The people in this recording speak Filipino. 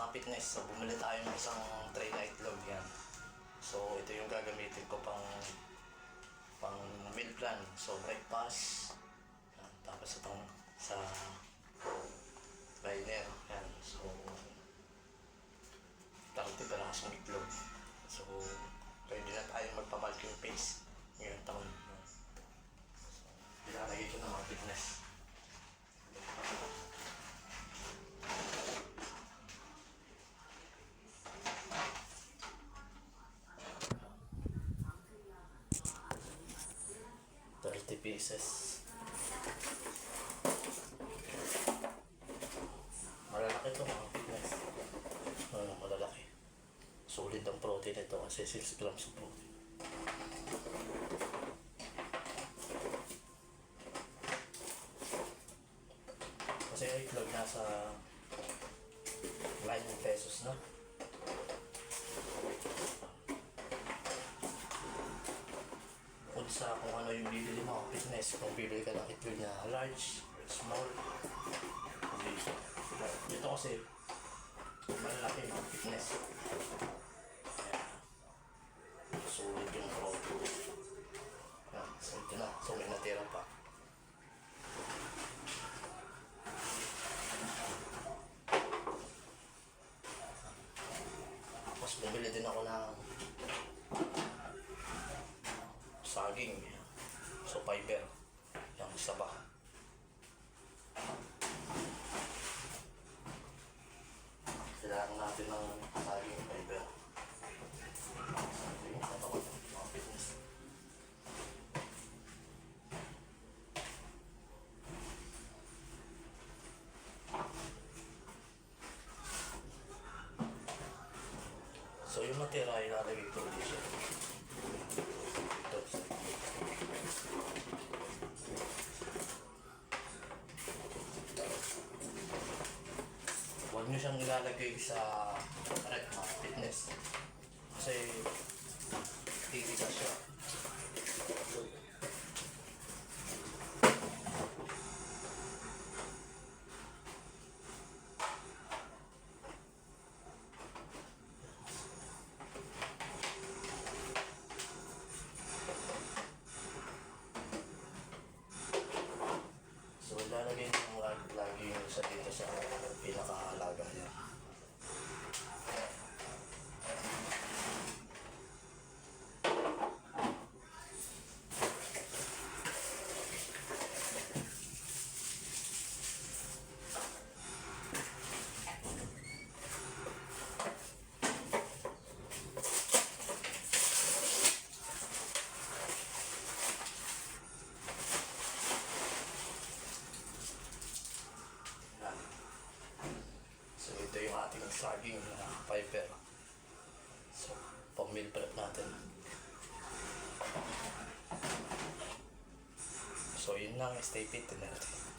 mga fitness. So bumili tayo ng isang tray na itlog yan. So ito yung gagamitin ko pang meal plan. So breakfast. Yan. Tapos itong sa diner. Yan. So 30 perasong itlog. So pwede na tayo magpa-bulking paste ngayong taon. So ilalagay ko ng mga fitness. Pieces. Malalaki ito mga fitness. Malalaki. Solid ang protein ito kasi 6 grams of protein. Kasi yung itlog nasa 9 pesos na. Sa kung ano yung bibili mo, fitness, kung bibili ka ng itlog na large, small, dito kasi malaki yung fitness. Sulit yung protein. So ito na, so may natira pa. Tapos bumili din ako ng saging, so fiber yung isa pa. Kailangan natin ng saging fiber. Saging, mga fitness. So yung matira ilalagay ko dito. Huwag nyo siyang ilalagay sa fitness kasi titigas siya. So ilalagay nyo lagi yung isa dito sa pinakahalaga niya. Ito yung ating saging na fiber. So, pang meal prep natin. So, yun lang. Stay fit and healthy.